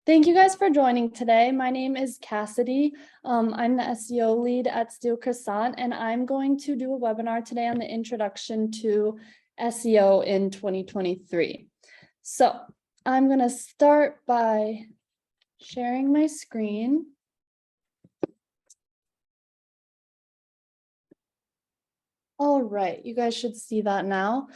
Thank you guys for joining today. My name is Cassidy. I'm the SEO lead at SEO Croissant, and I'm going to do a webinar today on the introduction to SEO in 2023. So I'm going to start by sharing my screen. All right, you guys should see that now.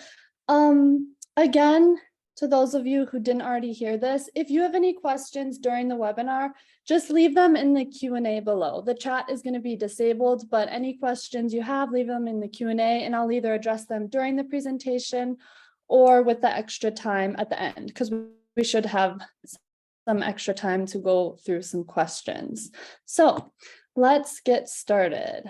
Again, to those of you who didn't already hear this, if you have any questions during the webinar, just leave them in the Q&A below. The chat is going to be disabled, but any questions you have, leave them in the Q&A, and I'll either address them during the presentation or with the extra time at the end, because we should have some extra time to go through some questions. So let's get started.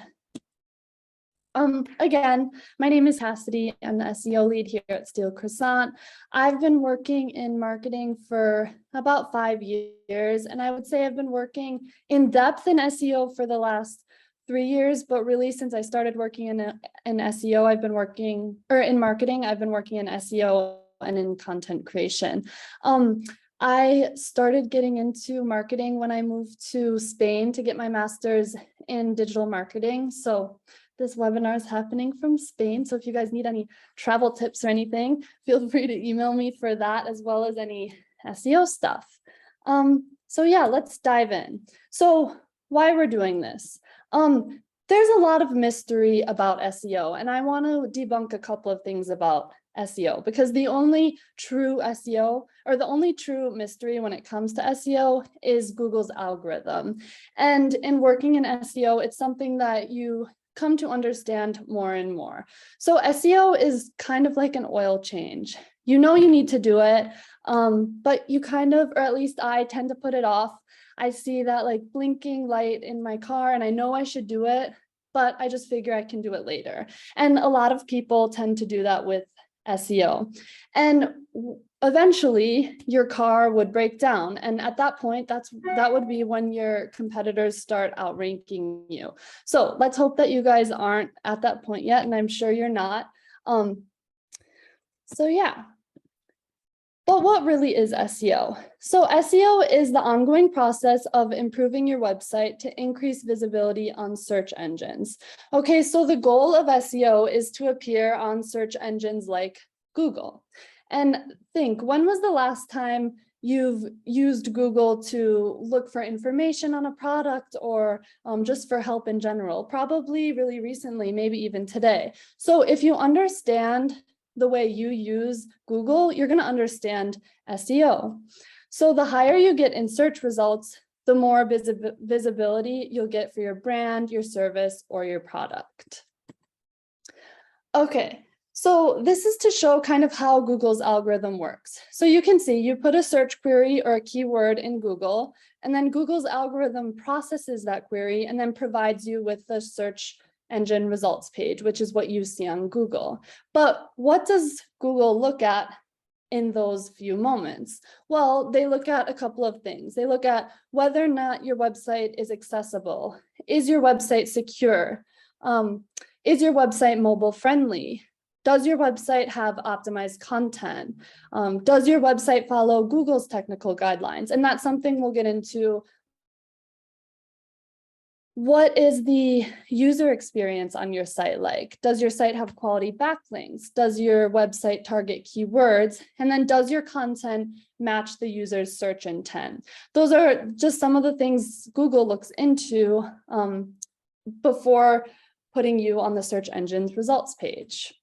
Again, my name is Cassidy. I'm the SEO lead here at SEO Croissant. I've been working in marketing for about 5 years, and I would say I've been working in depth in SEO for the last 3 years, but really since I started working in SEO, I've been working, or in marketing, I've been working in SEO and in content creation. I started getting into marketing when I moved to Spain to get my master's in digital marketing. So this webinar is happening from Spain. So if you guys need any travel tips or anything, feel free to email me for that, as well as any SEO stuff. So yeah, let's dive in. So why we're doing this. There's a lot of mystery about SEO, and I want to debunk a couple of things about SEO, because the only true SEO, or the only true mystery when it comes to SEO, is Google's algorithm. And in working in SEO, it's something that you come to understand more and more. So SEO is kind of like an oil change. You know you need to do it, but you kind of, or at least I tend to put it off. I see that like blinking light in my car and I know I should do it, but I just figure I can do it later. And a lot of people tend to do that with SEO. And eventually your car would break down. And at that point, that would be when your competitors start outranking you. So let's hope that you guys aren't at that point yet. And I'm sure you're not. So yeah. But what really is SEO? So SEO is the ongoing process of improving your website to increase visibility on search engines. Okay, so the goal of SEO is to appear on search engines like Google. And think, when was the last time you've used Google to look for information on a product, or just for help in general? Probably really recently, maybe even today. So if you understand the way you use Google, you're going to understand SEO. So the higher you get in search results, the more visibility you'll get for your brand, your service, or your product. Okay, so this is to show kind of how Google's algorithm works. So you can see you put a search query or a keyword in Google, and then Google's algorithm processes that query and then provides you with the search engine results page, which is what you see on Google. But what does Google look at in those few moments? Well, they look at a couple of things. They look at whether or not your website is accessible. Is your website secure? Is your website mobile friendly? Does your website have optimized content? Does your website follow Google's technical guidelines? And that's something we'll get into. What is the user experience on your site like? Does your site have quality backlinks? Does your website target keywords? And then does your content match the user's search intent? Those are just some of the things Google looks into before putting you on the search engine's results page.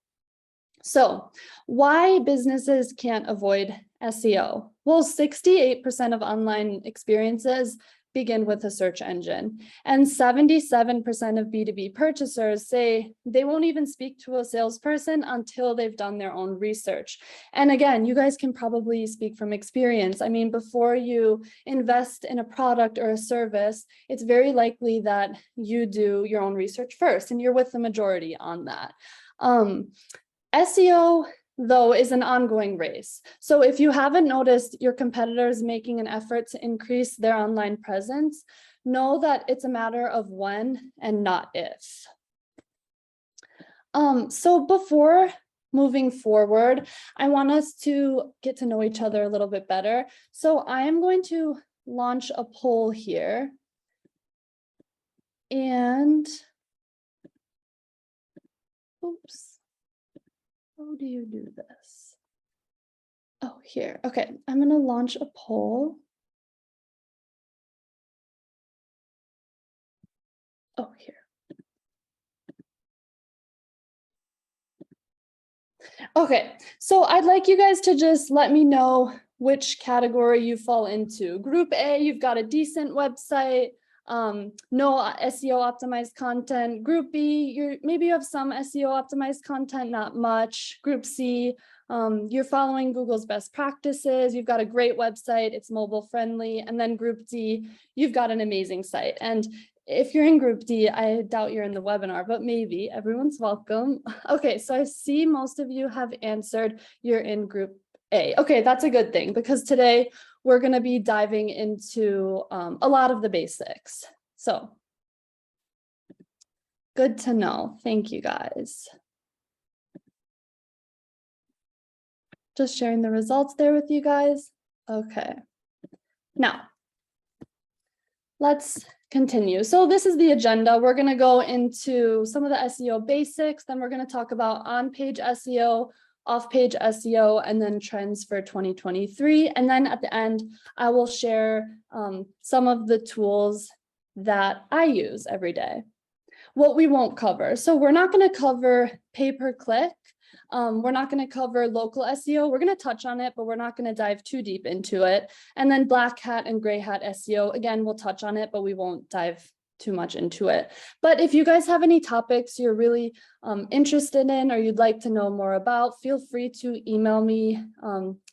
So why businesses can't avoid SEO? Well, 68% of online experiences begin with a search engine, and 77% of B2B purchasers say they won't even speak to a salesperson until they've done their own research. And again, you guys can probably speak from experience. I mean, before you invest in a product or a service, it's very likely that you do your own research first, and you're with the majority on that. SEO, though, is an ongoing race. So if you haven't noticed your competitors making an effort to increase their online presence, know that it's a matter of when and not if. So before moving forward, I want us to get to know each other a little bit better. So I am going to launch a poll here. And, oops, how do you do this? Oh, here. Okay, I'm going to launch a poll. Oh, here. Okay, so I'd like you guys to just let me know which category you fall into. Group A, you've got a decent website, no SEO optimized content. Group B, maybe you have some SEO optimized content, not much. Group C, you're following Google's best practices. You've got a great website, it's mobile friendly. And then Group D, you've got an amazing site. And if you're in Group D, I doubt you're in the webinar, but maybe. Everyone's welcome. Okay, so I see most of you have answered you're in Group A. Okay, that's a good thing because today we're going to be diving into a lot of the basics. So good to know. Thank you, guys. Just sharing the results there with you guys. Okay. Now, let's continue. So this is the agenda. We're going to go into some of the SEO basics. Then we're going to talk about on-page SEO, off-page SEO, and then trends for 2023. And then at the end, I will share some of the tools that I use every day. What we won't cover. So we're not going to cover pay-per-click. We're not going to cover local SEO. We're going to touch on it, but we're not going to dive too deep into it. And then black hat and gray hat SEO, again, we'll touch on it, but we won't dive too much into it. But if you guys have any topics you're really interested in or you'd like to know more about, feel free to email me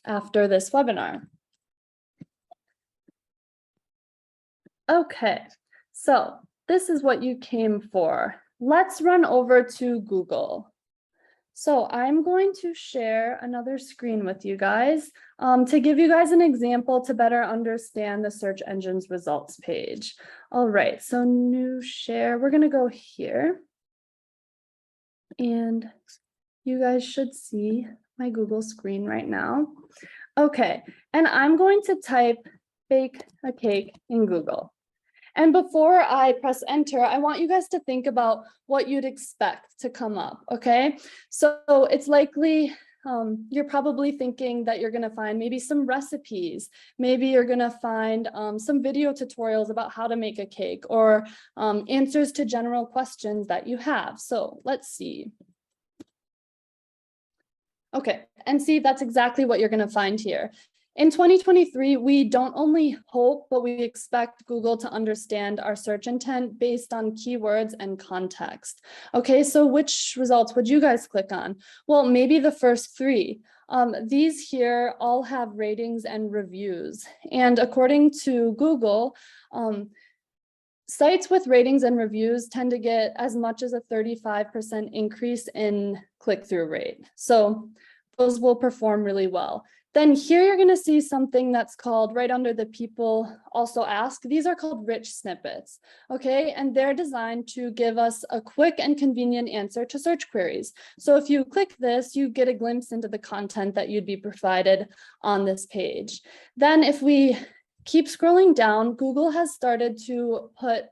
after this webinar. Okay, so this is what you came for. Let's run over to Google. So I'm going to share another screen with you guys to give you guys an example to better understand the search engine's results page. All right, so new share, we're gonna go here. And you guys should see my Google screen right now. Okay, and I'm going to type bake a cake in Google. And before I press enter, I want you guys to think about what you'd expect to come up, okay? So it's likely you're probably thinking that you're gonna find maybe some recipes, maybe you're gonna find some video tutorials about how to make a cake or answers to general questions that you have. So let's see. Okay, and see, that's exactly what you're gonna find here. In 2023, we don't only hope, but we expect Google to understand our search intent based on keywords and context. Okay, so which results would you guys click on? Well, maybe the first three. These here all have ratings and reviews. And according to Google, sites with ratings and reviews tend to get as much as a 35% increase in click-through rate. So those will perform really well. Then here you're going to see something that's called right under the people also ask. These are called rich snippets, okay? And they're designed to give us a quick and convenient answer to search queries. So if you click this, you get a glimpse into the content that you'd be provided on this page. Then if we keep scrolling down, Google has started to put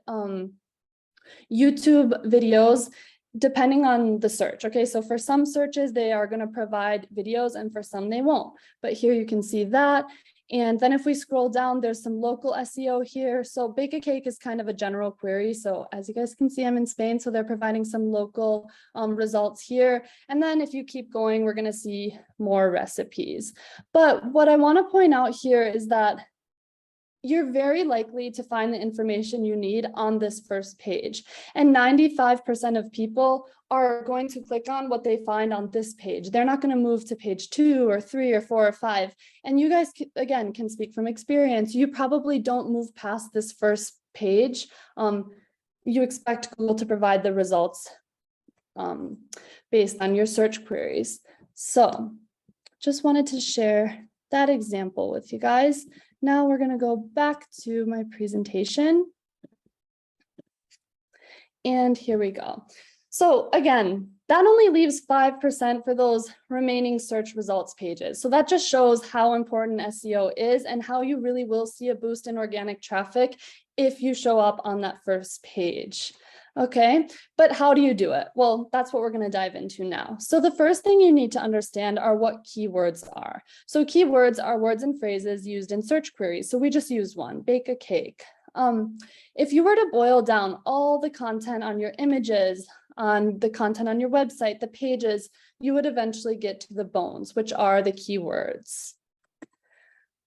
YouTube videos depending on the search. Okay, so for some searches, they are going to provide videos and for some they won't. But here you can see that. And then if we scroll down, there's some local SEO here. So bake a cake is kind of a general query. So as you guys can see, I'm in Spain, so they're providing some local results here. And then if you keep going, we're going to see more recipes. But what I want to point out here is that you're very likely to find the information you need on this first page. And 95% of people are going to click on what they find on this page. They're not going to move to page 2 or 3 or 4 or 5. And you guys, again, can speak from experience. You probably don't move past this first page. You expect Google to provide the results based on your search queries. So just wanted to share that example with you guys. Now we're going to go back to my presentation. And here we go. So again, that only leaves 5% for those remaining search results pages. So that just shows how important SEO is and how you really will see a boost in organic traffic if you show up on that first page. Okay, but how do you do it? Well, that's what we're going to dive into now. So the first thing you need to understand are what keywords are. So keywords are words and phrases used in search queries. So we just used one, bake a cake. If you were to boil down all the content on your images, on the content on your website, the pages, you would eventually get to the bones, which are the keywords.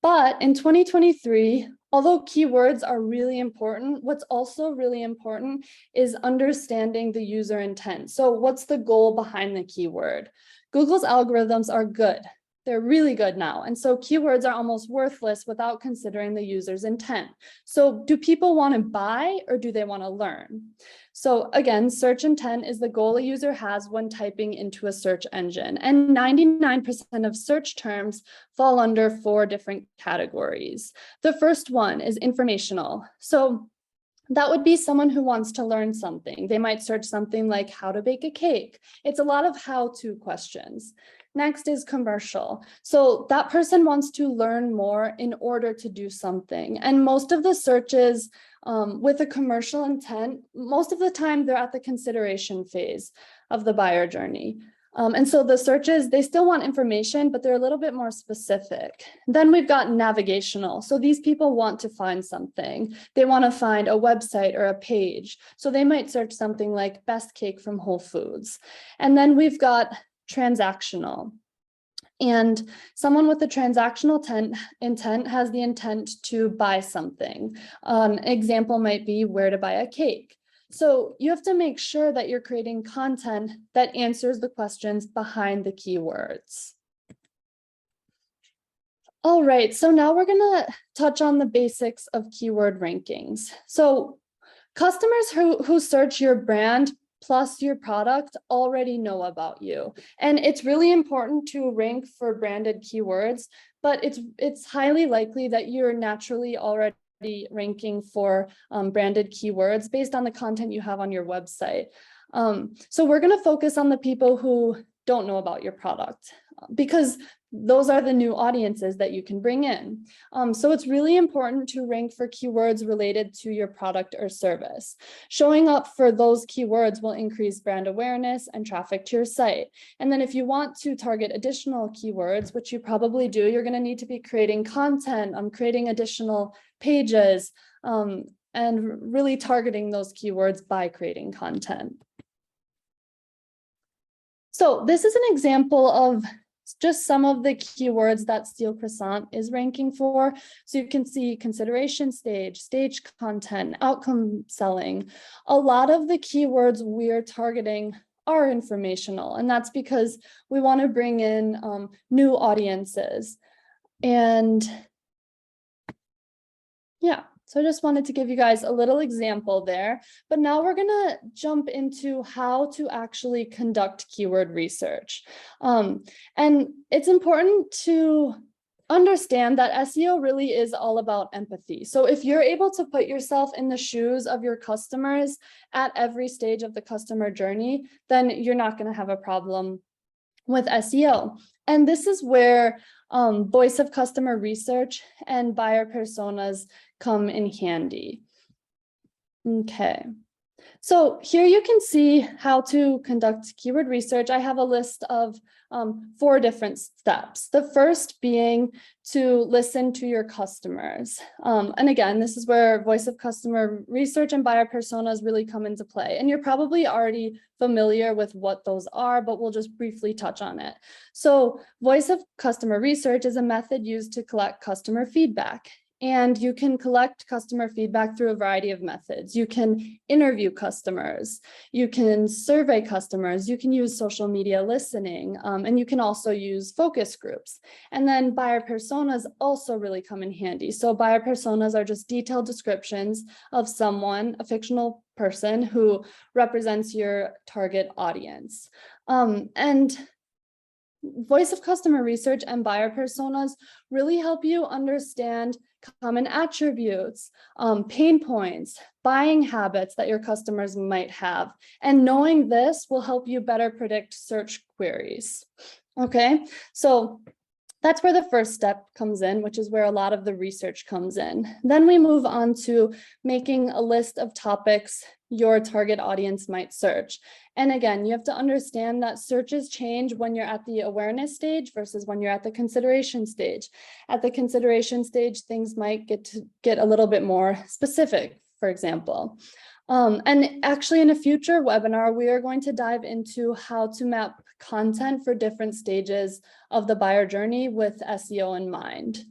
But in 2023, although keywords are really important, what's also really important is understanding the user intent. So what's the goal behind the keyword? Google's algorithms are good. They're really good now. And so keywords are almost worthless without considering the user's intent. So do people want to buy or do they want to learn? So again, search intent is the goal a user has when typing into a search engine. And 99% of search terms fall under 4 different categories. The first one is informational. So that would be someone who wants to learn something. They might search something like how to bake a cake. It's a lot of how-to questions. Next is commercial. So that person wants to learn more in order to do something. And most of the searches with a commercial intent, most of the time they're at the consideration phase of the buyer journey. And so the searches, they still want information, but they're a little bit more specific. Then we've got navigational. So these people want to find something. They want to find a website or a page. So they might search something like best cake from Whole Foods. And then we've got transactional. And someone with a transactional intent has the intent to buy something. Example might be where to buy a cake. So you have to make sure that you're creating content that answers the questions behind the keywords. All right, so now we're gonna touch on the basics of keyword rankings. So customers who search your brand plus your product already know about you. And it's really important to rank for branded keywords, but it's highly likely that you're naturally already ranking for branded keywords based on the content you have on your website. So we're going to focus on the people who don't know about your product because those are the new audiences that you can bring in. So it's really important to rank for keywords related to your product or service. Showing up for those keywords will increase brand awareness and traffic to your site. And then if you want to target additional keywords, which you probably do, you're going to need to be creating content, creating additional pages, and really targeting those keywords by creating content. So this is an example of just some of the keywords that Steel Croissant is ranking for. So you can see consideration stage, stage content, outcome selling. A lot of the keywords we're targeting are informational, and that's because we want to bring in new audiences. And yeah. So I just wanted to give you guys a little example there, but now we're gonna jump into how to actually conduct keyword research. And it's important to understand that SEO really is all about empathy. So if you're able to put yourself in the shoes of your customers at every stage of the customer journey, then you're not gonna have a problem with SEO. And this is where voice of customer research and buyer personas come in handy. Okay, so here you can see how to conduct keyword research. I have a list of 4 different steps. The first being to listen to your customers. And again, this is where voice of customer research and buyer personas really come into play. And you're probably already familiar with what those are, but we'll just briefly touch on it. So voice of customer research is a method used to collect customer feedback. And you can collect customer feedback through a variety of methods. You can interview customers, you can survey customers, you can use social media listening, and you can also use focus groups. And then buyer personas also really come in handy. So buyer personas are just detailed descriptions of someone, a fictional person who represents your target audience. And voice of customer research and buyer personas really help you understand common attributes, pain points, buying habits that your customers might have. And knowing this will help you better predict search queries. Okay, so that's where the first step comes in, which is where a lot of the research comes in. Then we move on to making a list of topics your target audience might search. And again, you have to understand that searches change when you're at the awareness stage versus when you're at the consideration stage. At the consideration stage, things might get a little bit more specific, for example. And actually in a future webinar, we are going to dive into how to map content for different stages of the buyer journey with SEO in mind.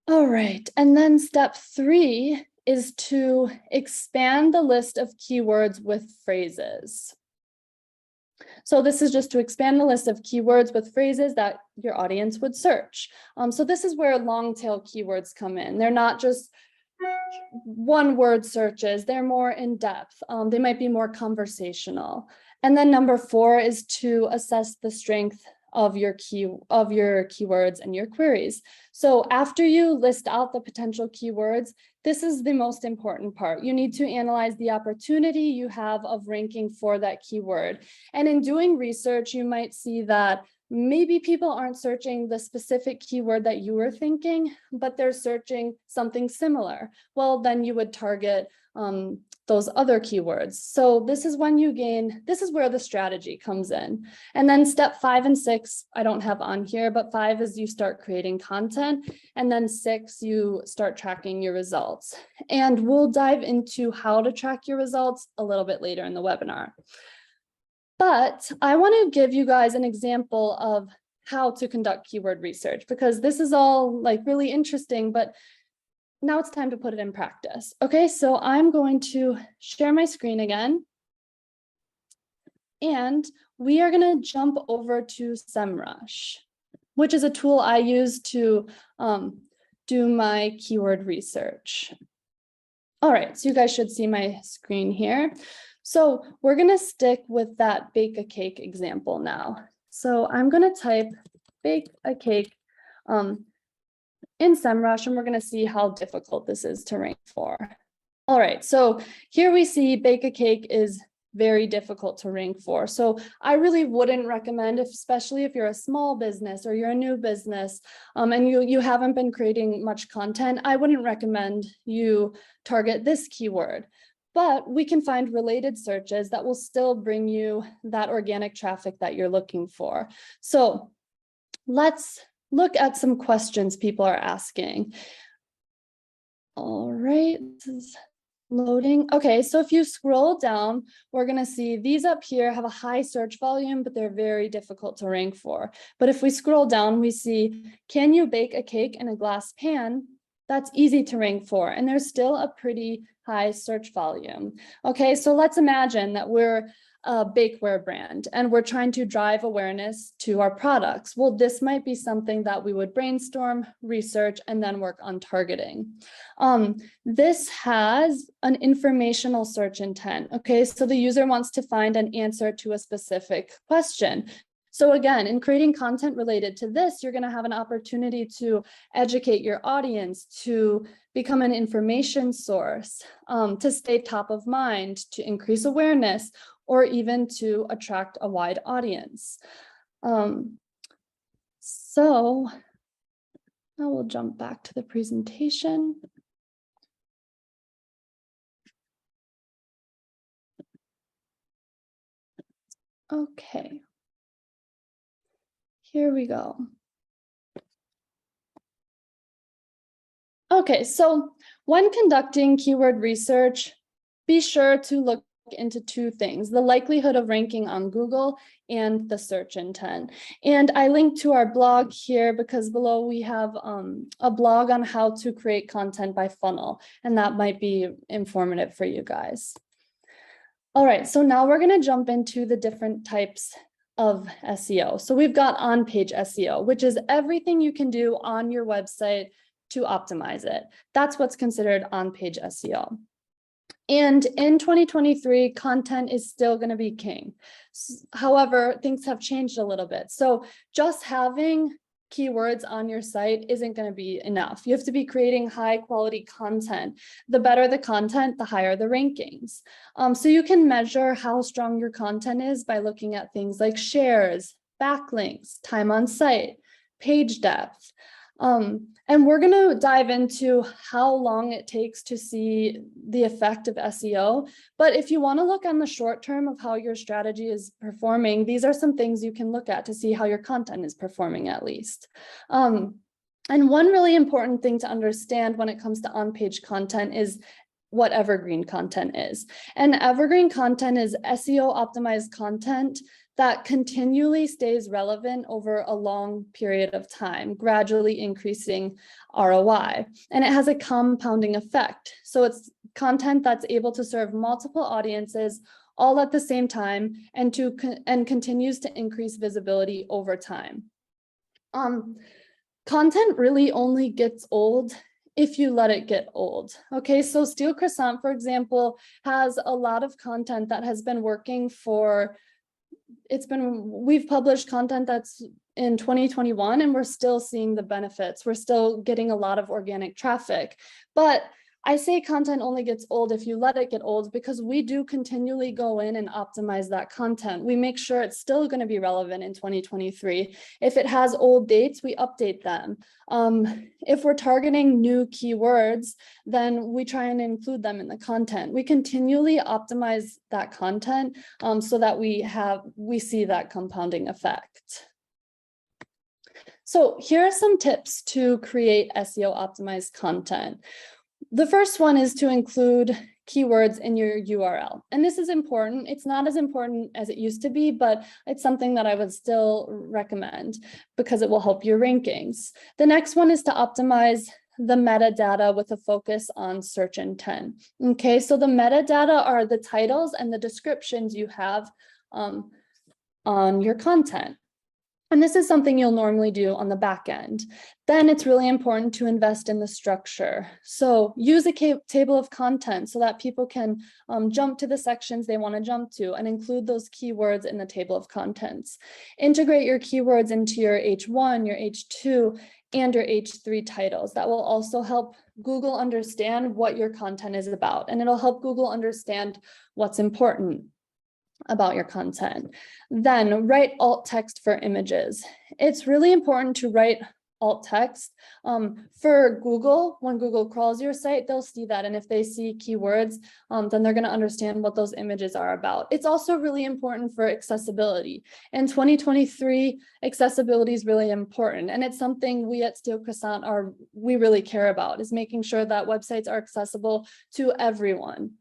All right, and then step 3 is to expand the list of keywords with phrases. So this is just to expand the list of keywords with phrases that your audience would search. So this is where long tail keywords come in. They're not just one word searches, they're more in depth. They might be more conversational. And then number 4 is to assess the strength of your keywords and your queries. So after you list out the potential keywords, this is the most important part. You need to analyze the opportunity you have of ranking for that keyword. And in doing research, you might see that maybe people aren't searching the specific keyword that you were thinking, but they're searching something similar. Well, then you would target those other keywords. So this is when this is where the strategy comes in. And then step 5 and 6, I don't have on here, but 5 is you start creating content. And then 6, you start tracking your results. And we'll dive into how to track your results a little bit later in the webinar. But I want to give you guys an example of how to conduct keyword research, because this is all like really interesting, but now it's time to put it in practice. Okay, so I'm going to share my screen again. And we are going to jump over to SEMrush, which is a tool I use to do my keyword research. All right, so you guys should see my screen here. So we're going to stick with that bake a cake example now. So I'm going to type bake a cake in SEMrush, and we're going to see how difficult this is to rank for. All right, so here we see bake a cake is very difficult to rank for. So I really wouldn't recommend, especially if you're a small business or you're a new business and you haven't been creating much content, I wouldn't recommend you target this keyword. But we can find related searches that will still bring you that organic traffic that you're looking for. So let's look at some questions people are asking. All right, this is loading. Okay, so if you scroll down, we're going to see these up here have a high search volume, but they're very difficult to rank for. But if we scroll down, we see, can you bake a cake in a glass pan? That's easy to rank for, and there's still a pretty high search volume. Okay, so let's imagine that we're a bakeware brand and we're trying to drive awareness to our products. Well, this might be something that we would brainstorm, research, and then work on targeting. This has an informational search intent. Okay, so the user wants to find an answer to a specific question. So again, in creating content related to this, you're going to have an opportunity to educate your audience, to become an information source, to stay top of mind, to increase awareness, or even to attract a wide audience. So now we'll jump back to the presentation. Okay. Here we go. Okay, so when conducting keyword research, be sure to look into 2 things: the likelihood of ranking on Google and the search intent. And I linked to our blog here because below we have a blog on how to create content by funnel, and that might be informative for you guys. All right, so now we're going to jump into the different types of SEO. So we've got on-page SEO, which is everything you can do on your website to optimize it. That's what's considered on-page SEO. And in 2023, content is still going to be king. However, things have changed a little bit. So just having keywords on your site isn't going to be enough. You have to be creating high quality content. The better the content, the higher the rankings. So you can measure how strong your content is by looking at things like shares, backlinks, time on site, page depth. And we're going to dive into how long it takes to see the effect of SEO. But if you want to look on the short term of how your strategy is performing, these are some things you can look at to see how your content is performing at least. And one really important thing to understand when it comes to on-page content is what evergreen content is. And evergreen content is SEO optimized content that continually stays relevant over a long period of time, gradually increasing ROI. And it has a compounding effect. So it's content that's able to serve multiple audiences all at the same time and continues to increase visibility over time. Content really only gets old if you let it get old. Okay, so Steel Croissant, for example, has a lot of content that has been working for we've published content that's in 2021 and we're still seeing the benefits. We're still getting a lot of organic traffic, but I say content only gets old if you let it get old, because we do continually go in and optimize that content. We make sure it's still going to be relevant in 2023. If it has old dates, we update them. If we're targeting new keywords, then we try and include them in the content. We continually optimize that content so that we see that compounding effect. So here are some tips to create SEO optimized content. The first one is to include keywords in your URL. And this is important. It's not as important as it used to be, but it's something that I would still recommend because it will help your rankings. The next one is to optimize the metadata with a focus on search intent. Okay, so the metadata are the titles and the descriptions you have on your content. And this is something you'll normally do on the back end. Then it's really important to invest in the structure. So use a table of content so that people can jump to the sections they want to jump to and include those keywords in the table of contents. Integrate your keywords into your H1, your H2, and your H3 titles. That will also help Google understand what your content is about, and it'll help Google understand what's important about your content. Then write alt text for images. It's really important to write alt text for Google. When Google crawls your site, they'll see that. And if they see keywords, then they're going to understand what those images are about. It's also really important for accessibility. In 2023, accessibility is really important. And it's something we at Steel Croissant we really care about, is making sure that websites are accessible to everyone.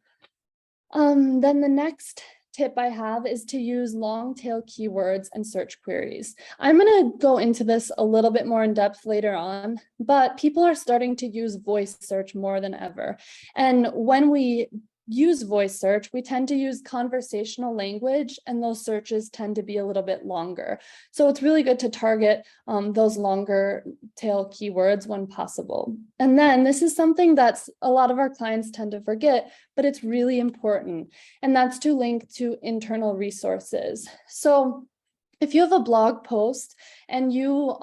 Then the next tip I have is to use long tail keywords and search queries. I'm going to go into this a little bit more in depth later on, but people are starting to use voice search more than ever. And when we use voice search, we tend to use conversational language, and those searches tend to be a little bit longer. So it's really good to target those longer tail keywords when possible. And then this is something that's a lot of our clients tend to forget, but it's really important, and that's to link to internal resources. So if you have a blog post and you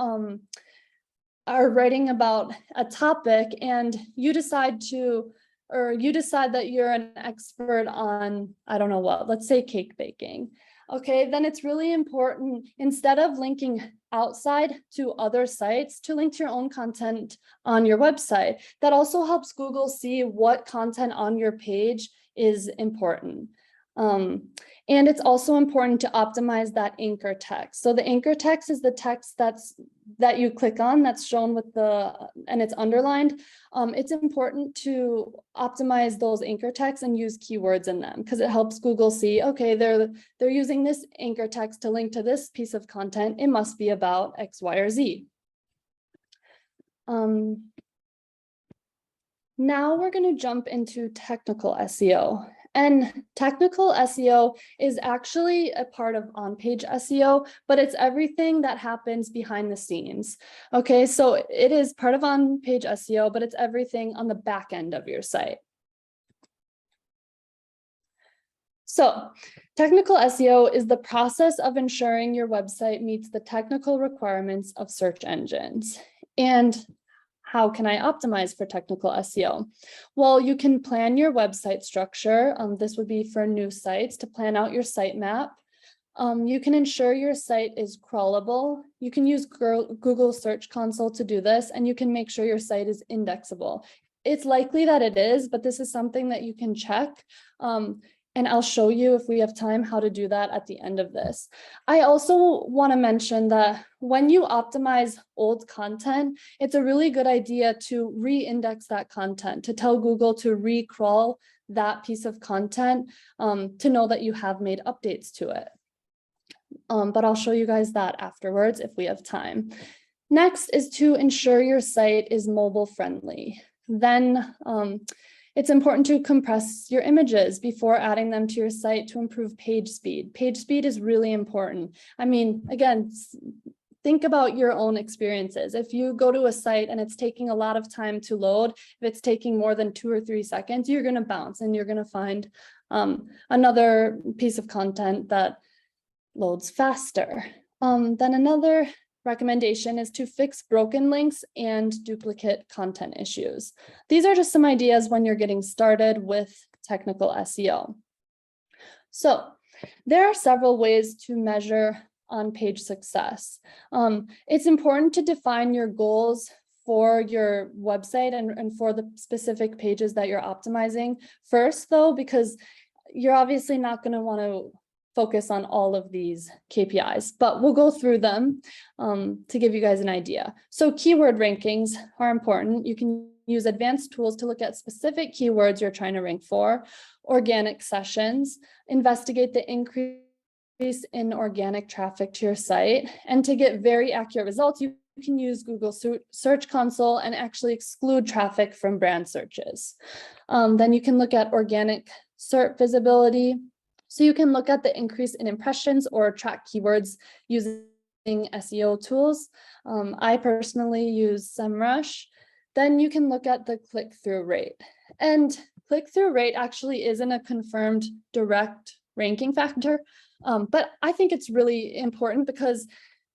are writing about a topic and you decide that you're an expert on, I don't know what, let's say cake baking. Okay, then it's really important, instead of linking outside to other sites, to link to your own content on your website. That also helps Google see what content on your page is important. And it's also important to optimize that anchor text. So the anchor text is the text that you click on, that's shown with and it's underlined. It's important to optimize those anchor texts and use keywords in them, because it helps Google see, okay, they're using this anchor text to link to this piece of content. It must be about X, Y, or Z. Now we're going to jump into technical SEO. And technical SEO is actually a part of on-page SEO, but it's everything that happens behind the scenes. Okay, so it is part of on-page SEO, but it's everything on the back end of your site. So technical SEO is the process of ensuring your website meets the technical requirements of search engines. And how can I optimize for technical SEO? Well, you can plan your website structure. This would be for new sites to plan out your sitemap. You can ensure your site is crawlable. You can use Google Search Console to do this, and you can make sure your site is indexable. It's likely that it is, but this is something that you can check. And I'll show you, if we have time, how to do that at the end of this. I also want to mention that when you optimize old content, it's a really good idea to re-index that content, to tell Google to re-crawl that piece of content to know that you have made updates to it. But I'll show you guys that afterwards if we have time. Next is to ensure your site is mobile friendly. Then it's important to compress your images before adding them to your site to improve page speed. Page speed is really important. I mean, again, think about your own experiences. If you go to a site and it's taking a lot of time to load, if it's taking more than 2 or 3 seconds, you're going to bounce and you're going to find another piece of content that loads faster. Then another recommendation is to fix broken links and duplicate content issues. These are just some ideas when you're getting started with technical SEO. So there are several ways to measure on-page success. It's important to define your goals for your website and for the specific pages that you're optimizing first, though, because you're obviously not going to want to focus on all of these KPIs, but we'll go through them to give you guys an idea. So keyword rankings are important. You can use advanced tools to look at specific keywords you're trying to rank for. Organic sessions, investigate the increase in organic traffic to your site. And to get very accurate results, you can use Google Search Console and actually exclude traffic from brand searches. Then you can look at organic SERP visibility. So you can look at the increase in impressions or track keywords using SEO tools. I personally use SEMrush. Then you can look at the click-through rate. And click-through rate actually isn't a confirmed direct ranking factor, but I think it's really important because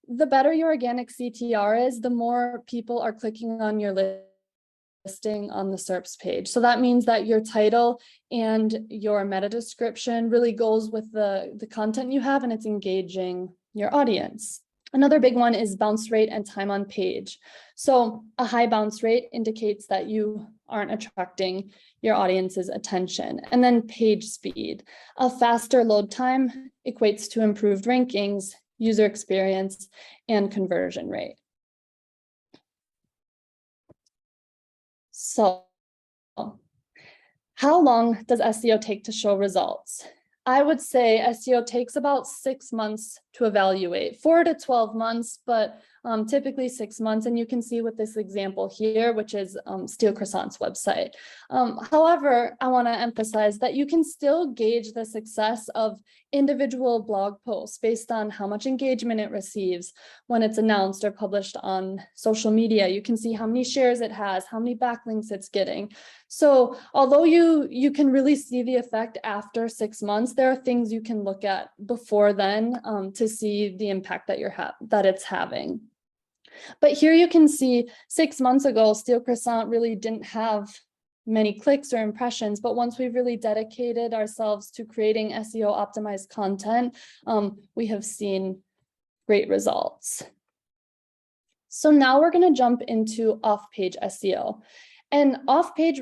the better your organic CTR is, the more people are clicking on your listing on the SERPs page. So that means that your title and your meta description really goes with the content you have, and it's engaging your audience. Another big one is bounce rate and time on page. So a high bounce rate indicates that you aren't attracting your audience's attention. And then page speed. A faster load time equates to improved rankings, user experience, and conversion rate. So how long does SEO take to show results? I would say SEO takes about 6 months to evaluate, 4 to 12 months, but typically 6 months. And you can see with this example here, which is Steel Croissant's website. However, I want to emphasize that you can still gauge the success of individual blog posts based on how much engagement it receives when it's announced or published on social media. You can see how many shares it has, how many backlinks it's getting. So although you can really see the effect after 6 months, there are things you can look at before then to see the impact that it's having. But here you can see 6 months ago, Steel Croissant really didn't have many clicks or impressions, but once we've really dedicated ourselves to creating SEO optimized content, we have seen great results. So now we're going to jump into off-page SEO. And off-page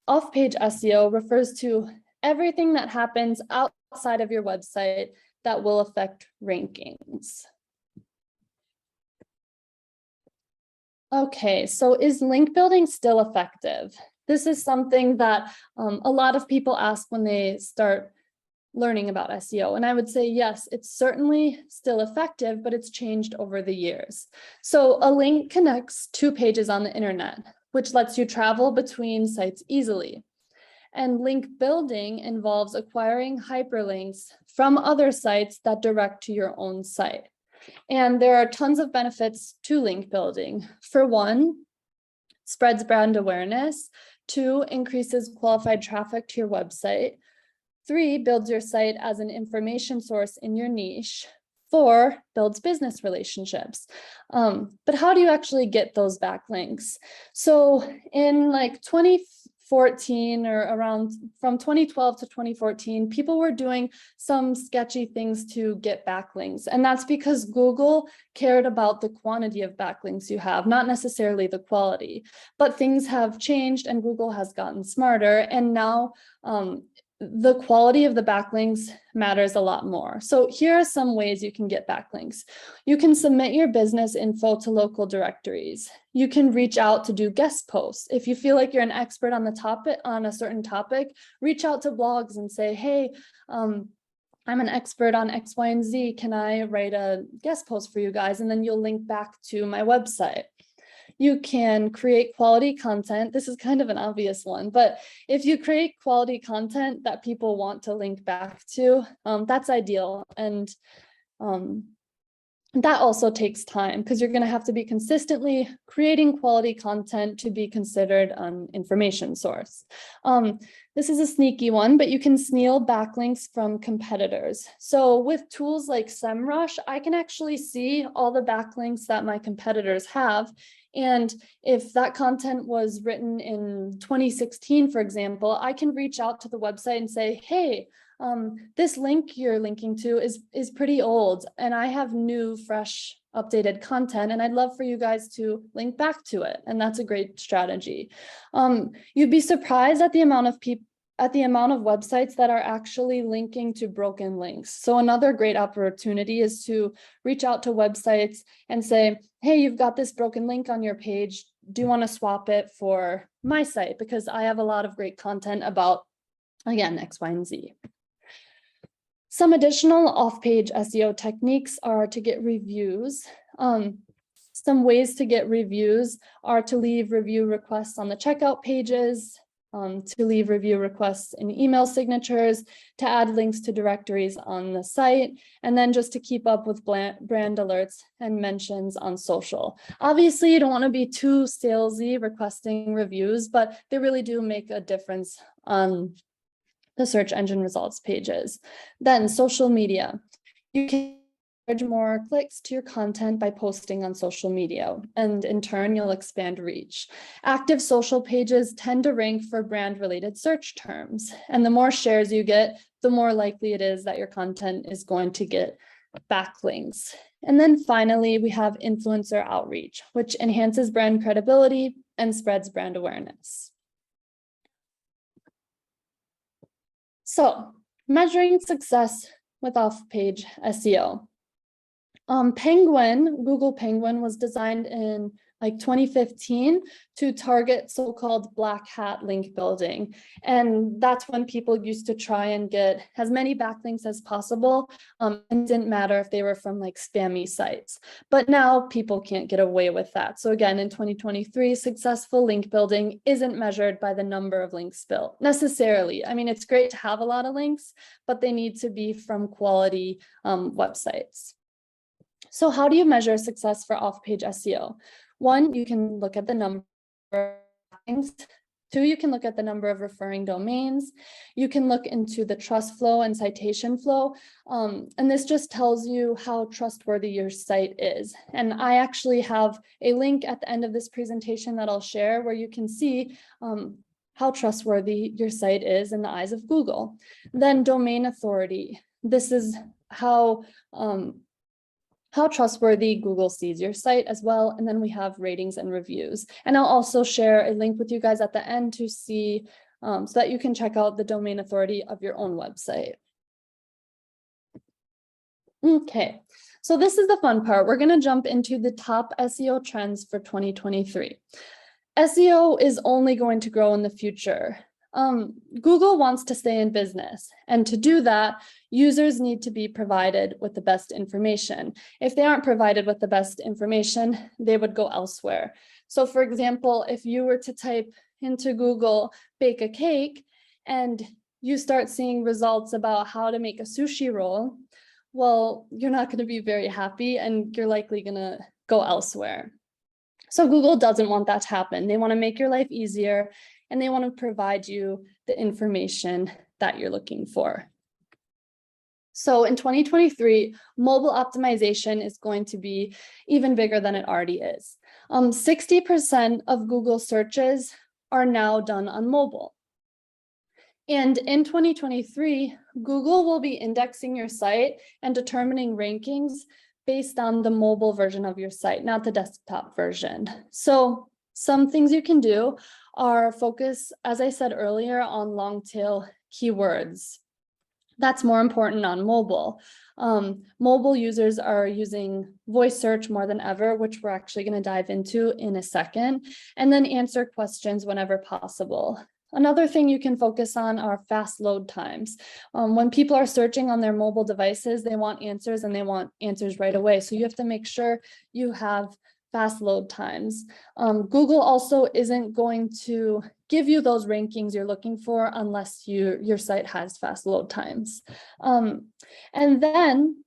SEO refers to everything that happens outside of your website that will affect rankings. Okay, so is link building still effective? This is something that a lot of people ask when they start learning about SEO. And I would say, yes, it's certainly still effective, but it's changed over the years. So a link connects 2 pages on the internet, which lets you travel between sites easily. And link building involves acquiring hyperlinks from other sites that direct to your own site. And there are tons of benefits to link building. For one, spreads brand awareness. 2, increases qualified traffic to your website. 3, builds your site as an information source in your niche. 4, builds business relationships. But how do you actually get those backlinks? So in like 2014 or around from 2012 to 2014, people were doing some sketchy things to get backlinks. And that's because Google cared about the quantity of backlinks you have, not necessarily the quality. But things have changed and Google has gotten smarter. And now the quality of the backlinks matters a lot more. So here are some ways you can get backlinks. You can submit your business info to local directories. You can reach out to do guest posts. If you feel like you're an expert on the topic, on a certain topic, reach out to blogs and say, hey, I'm an expert on X, Y, and Z. Can I write a guest post for you guys? And then you'll link back to my website. You can create quality content. This is kind of an obvious one, but if you create quality content that people want to link back to, that's ideal. And that also takes time because you're going to have to be consistently creating quality content to be considered an information source. This is a sneaky one, but you can steal backlinks from competitors. So with tools like SEMrush, I can actually see all the backlinks that my competitors have. And if that content was written in 2016, for example, I can reach out to the website and say, hey, this link you're linking to is pretty old and I have new, fresh, updated content and I'd love for you guys to link back to it. And that's a great strategy. You'd be surprised at the amount of websites that are actually linking to broken links. So another great opportunity is to reach out to websites and say, hey, you've got this broken link on your page. Do you want to swap it for my site? Because I have a lot of great content about, again, X, Y, and Z. Some additional off-page SEO techniques are to get reviews. Some ways to get reviews are to leave review requests on the checkout pages, to leave review requests in email signatures, to add links to directories on the site, and then just to keep up with brand alerts and mentions on social. Obviously, you don't want to be too salesy requesting reviews, but they really do make a difference on the search engine results pages. Then social media. You can encourage more clicks to your content by posting on social media, and in turn, you'll expand reach. Active social pages tend to rank for brand-related search terms, and the more shares you get, the more likely it is that your content is going to get backlinks. And then finally, we have influencer outreach, which enhances brand credibility and spreads brand awareness. So, measuring success with off-page SEO. Google Penguin was designed in like 2015 to target so-called black hat link building. And that's when people used to try and get as many backlinks as possible. And it didn't matter if they were from like spammy sites. But now people can't get away with that. So again, in 2023, successful link building isn't measured by the number of links built necessarily. I mean, it's great to have a lot of links, but they need to be from quality websites. So how do you measure success for off-page SEO? 1, you can look at the number of links. 2, you can look at the number of referring domains. You can look into the trust flow and citation flow. And this just tells you how trustworthy your site is. And I actually have a link at the end of this presentation that I'll share where you can see how trustworthy your site is in the eyes of Google. Then domain authority. This is how trustworthy Google sees your site as well. And then we have ratings and reviews. And I'll also share a link with you guys at the end to see, so that you can check out the domain authority of your own website. Okay, so this is the fun part. We're going to jump into the top SEO trends for 2023. SEO is only going to grow in the future. Google wants to stay in business, and to do that, users need to be provided with the best information. If they aren't provided with the best information, they would go elsewhere. So for example, if you were to type into Google, bake a cake, and you start seeing results about how to make a sushi roll, well, you're not going to be very happy and you're likely going to go elsewhere. So Google doesn't want that to happen. They want to make your life easier and they want to provide you the information that you're looking for. So in 2023, mobile optimization is going to be even bigger than it already is. 60% of Google searches are now done on mobile. And in 2023, Google will be indexing your site and determining rankings based on the mobile version of your site, not the desktop version. So some things you can do are focus, as I said earlier, on long tail keywords. That's more important on mobile. Mobile users are using voice search more than ever, which we're actually going to dive into in a second, and then answer questions whenever possible. Another thing you can focus on are fast load times. When people are searching on their mobile devices, they want answers and they want answers right away. So you have to make sure you have fast load times. Google also isn't going to give you those rankings you're looking for unless your site has fast load times. And then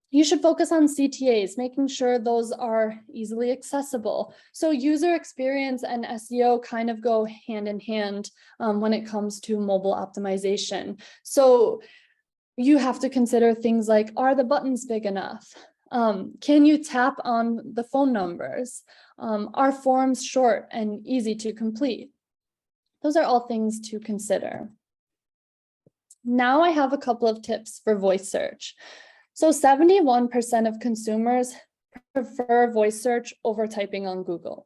you should focus on CTAs, making sure those are easily accessible. So user experience and SEO kind of go hand in hand when it comes to mobile optimization. So you have to consider things like, are the buttons big enough? Can you tap on the phone numbers? Are forms short and easy to complete? Those are all things to consider. Now I have a couple of tips for voice search. So 71% of consumers prefer voice search over typing on Google.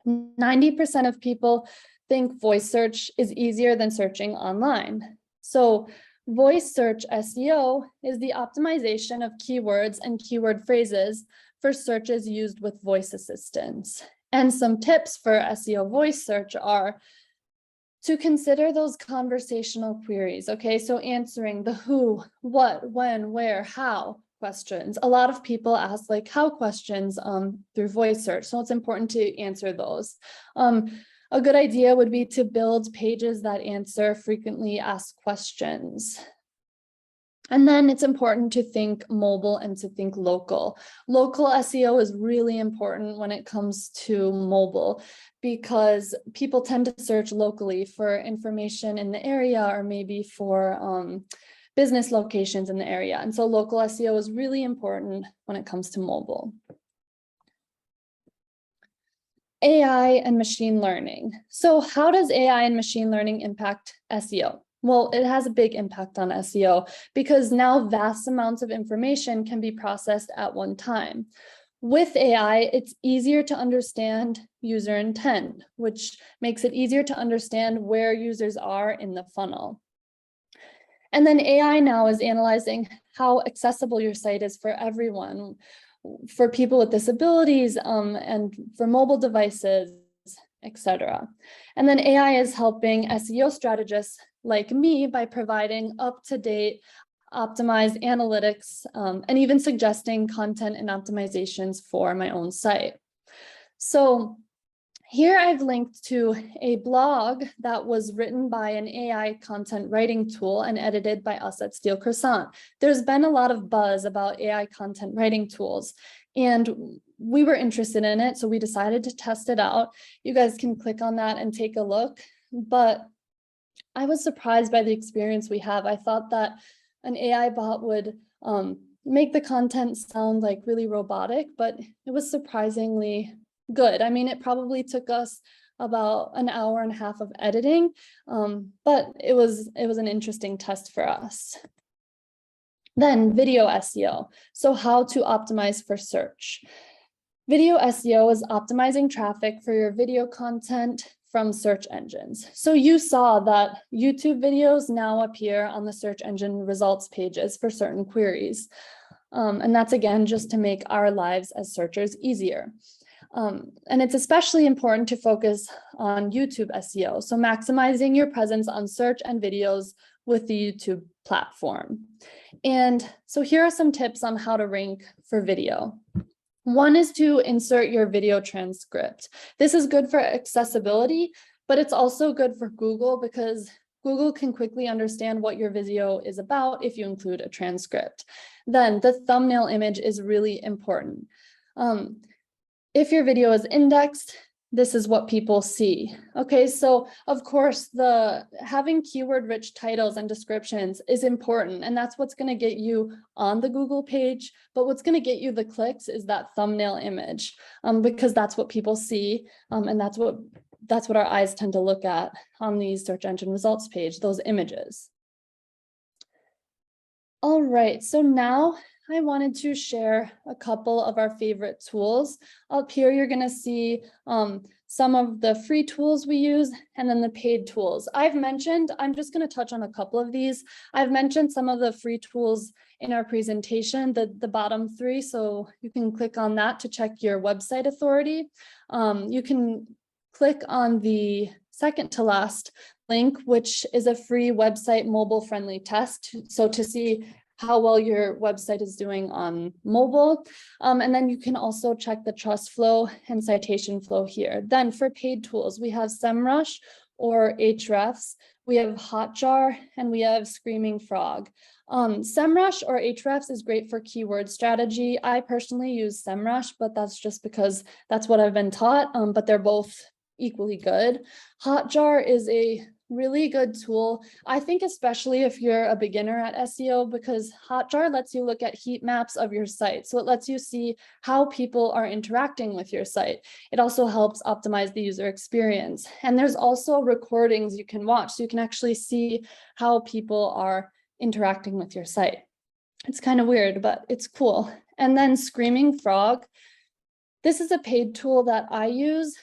90% of people think voice search is easier than searching online. So voice search SEO is the optimization of keywords and keyword phrases for searches used with voice assistants. And some tips for SEO voice search are to consider those conversational queries, okay? So answering the who, what, when, where, how questions. A lot of people ask like how questions through voice search, so it's important to answer those. A good idea would be to build pages that answer frequently asked questions. And then it's important to think mobile and to think local. Local SEO is really important when it comes to mobile because people tend to search locally for information in the area or maybe for business locations in the area. And so local SEO is really important when it comes to mobile. AI and machine learning. So how does AI and machine learning impact SEO? Well, it has a big impact on SEO because now vast amounts of information can be processed at one time. With AI, it's easier to understand user intent, which makes it easier to understand where users are in the funnel. And then AI now is analyzing how accessible your site is for everyone, for people with disabilities, and for mobile devices, etc. And then AI is helping SEO strategists like me by providing up-to-date optimized analytics and even suggesting content and optimizations for my own site. So here I've linked to a blog that was written by an AI content writing tool and edited by us at Steel Croissant. There's been a lot of buzz about AI content writing tools, and we were interested in it, so we decided to test it out. You guys can click on that and take a look, but I was surprised by the experience we have. I thought that an AI bot would make the content sound like really robotic, but it was surprisingly good. I mean, it probably took us about an hour and a half of editing, but it was an interesting test for us. Then video SEO. So how to optimize for search. Video SEO is optimizing traffic for your video content from search engines. So you saw that YouTube videos now appear on the search engine results pages for certain queries. And that's again, just to make our lives as searchers easier. And it's especially important to focus on YouTube SEO. So maximizing your presence on search and videos with the YouTube platform. And so here are some tips on how to rank for video. One is to insert your video transcript. This is good for accessibility, but it's also good for Google because Google can quickly understand what your video is about if you include a transcript. Then the thumbnail image is really important. If your video is indexed, this is what people see. Okay, so of course, having keyword-rich titles and descriptions is important, and that's what's going to get you on the Google page. But what's going to get you the clicks is that thumbnail image, because that's what people see, and that's what our eyes tend to look at on the search engine results page, those images. All right, so now I wanted to share a couple of our favorite tools. Up here, you're going to see some of the free tools we use and then the paid tools. I'm just going to touch on a couple of these. I've mentioned some of the free tools in our presentation, the bottom three, so you can click on that to check your website authority. You can click on the second to last link, which is a free website mobile-friendly test. So to see how well your website is doing on mobile. And then you can also check the trust flow and citation flow here. Then for paid tools, we have SEMrush or Ahrefs, we have Hotjar, and we have Screaming Frog. SEMrush or Ahrefs is great for keyword strategy. I personally use SEMrush, but that's just because that's what I've been taught, but they're both equally good. Hotjar is a really good tool, I think, especially if you're a beginner at SEO, because Hotjar lets you look at heat maps of your site. So it lets you see how people are interacting with your site. It also helps optimize the user experience. And there's also recordings you can watch, so you can actually see how people are interacting with your site. It's kind of weird, but it's cool. And then Screaming Frog. This is a paid tool that I use,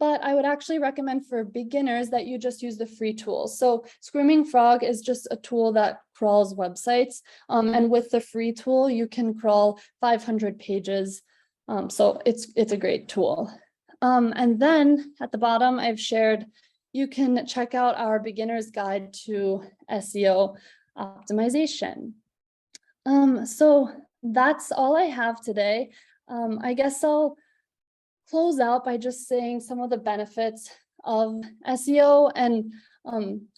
but I would actually recommend for beginners that you just use the free tools. So Screaming Frog is just a tool that crawls websites. And with the free tool, you can crawl 500 pages. So it's a great tool. And then at the bottom, I've shared, you can check out our beginner's guide to SEO optimization. So that's all I have today. I guess I'll close out by just saying some of the benefits of SEO. And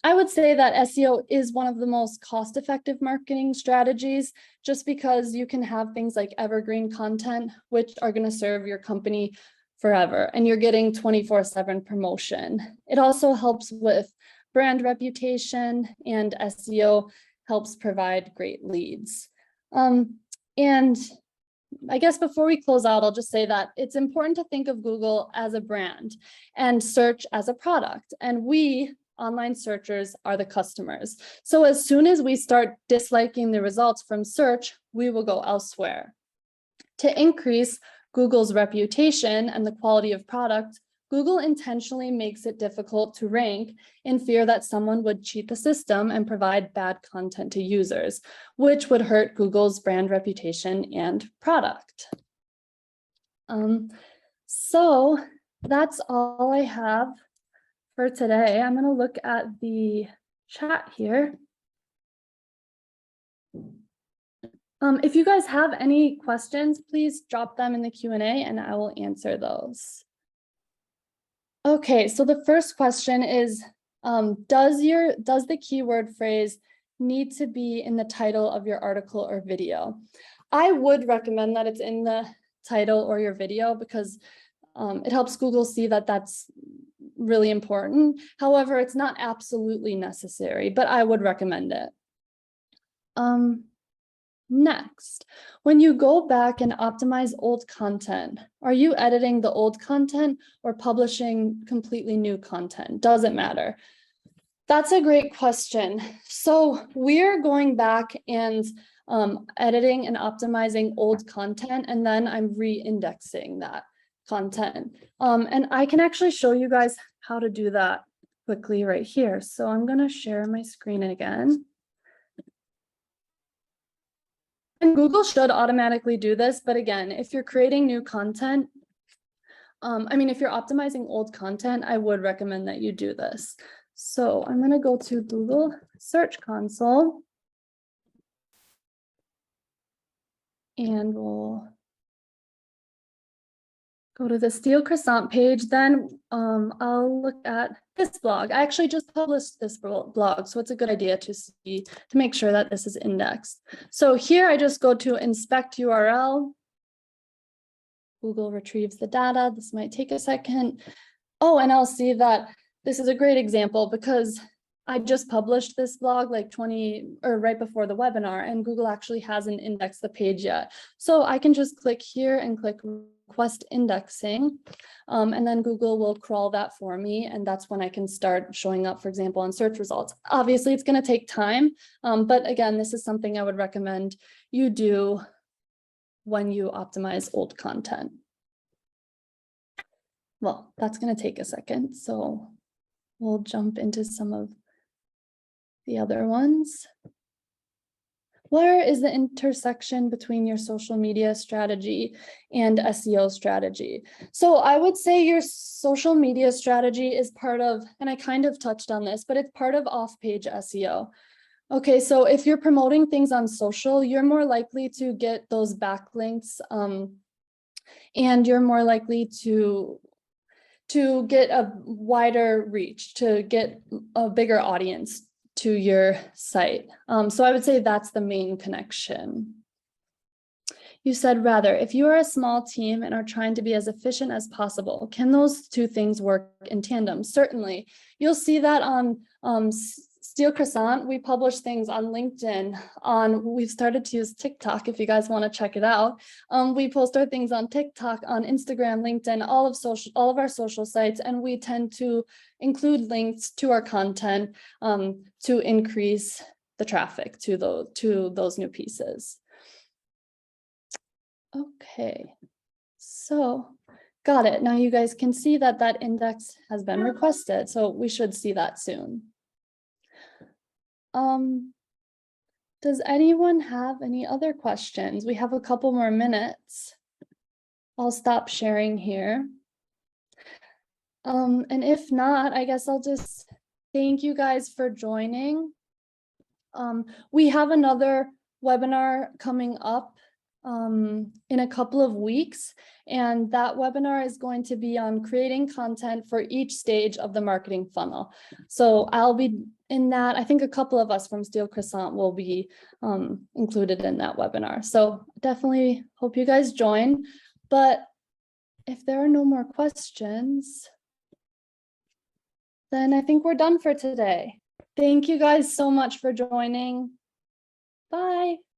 I would say that SEO is one of the most cost-effective marketing strategies, just because you can have things like evergreen content, which are going to serve your company forever, and you're getting 24/7 promotion. It also helps with brand reputation, and SEO helps provide great leads. And I guess before we close out, I'll just say that it's important to think of Google as a brand and search as a product. And we, online searchers, are the customers. So as soon as we start disliking the results from search, we will go elsewhere. To increase Google's reputation and the quality of product, Google intentionally makes it difficult to rank in fear that someone would cheat the system and provide bad content to users, which would hurt Google's brand reputation and product. So that's all I have for today. I'm going to look at the chat here. If you guys have any questions, please drop them in the Q&A and I will answer those. Okay, so the first question is, does the keyword phrase need to be in the title of your article or video? I would recommend that it's in the title or your video, because it helps Google see that that's really important. However, it's not absolutely necessary, but I would recommend it. Next, when you go back and optimize old content, are you editing the old content or publishing completely new content? Does it matter? That's a great question. So we're going back and editing and optimizing old content, and then I'm re-indexing that content. And I can actually show you guys how to do that quickly right here. So I'm going to share my screen again. And Google should automatically do this, but again, if you're creating new content, if you're optimizing old content, I would recommend that you do this. So I'm going to go to Google Search Console, and we'll go to the Steel Croissant page. Then I'll look at this blog. I actually just published this blog, so it's a good idea to make sure that this is indexed. So here I just go to inspect URL. Google retrieves the data. This might take a second. Oh, and I'll see that this is a great example because I just published this blog like right before the webinar, and Google actually hasn't indexed the page yet. So I can just click here and click request indexing, and then Google will crawl that for me, and that's when I can start showing up, for example, on search results. Obviously, it's going to take time, but again, this is something I would recommend you do when you optimize old content. Well, that's going to take a second, so we'll jump into some of the other ones. Where is the intersection between your social media strategy and SEO strategy? So I would say your social media strategy is part of, and I kind of touched on this, but it's part of off-page SEO. Okay, so if you're promoting things on social, you're more likely to get those backlinks, and you're more likely to get a wider reach, to get a bigger audience to your site. So I would say that's the main connection. You said rather, if you are a small team and are trying to be as efficient as possible, can those two things work in tandem? Certainly. You'll see that on Steel Croissant. We publish things on LinkedIn. We've started to use TikTok if you guys want to check it out. We post our things on TikTok, on Instagram, LinkedIn, all of our social sites, and we tend to include links to our content to increase the traffic to those new pieces. Okay, so got it. Now you guys can see that that index has been requested, so we should see that soon. Does anyone have any other questions? We have a couple more minutes. I'll stop sharing here. And if not, I guess I'll just thank you guys for joining. We have another webinar coming up in a couple of weeks, and that webinar is going to be on creating content for each stage of the marketing funnel. So I'll be in that. I think a couple of us from Steel Croissant will be included in that webinar. So definitely hope you guys join. But if there are no more questions, then I think we're done for today. Thank you guys so much for joining. Bye.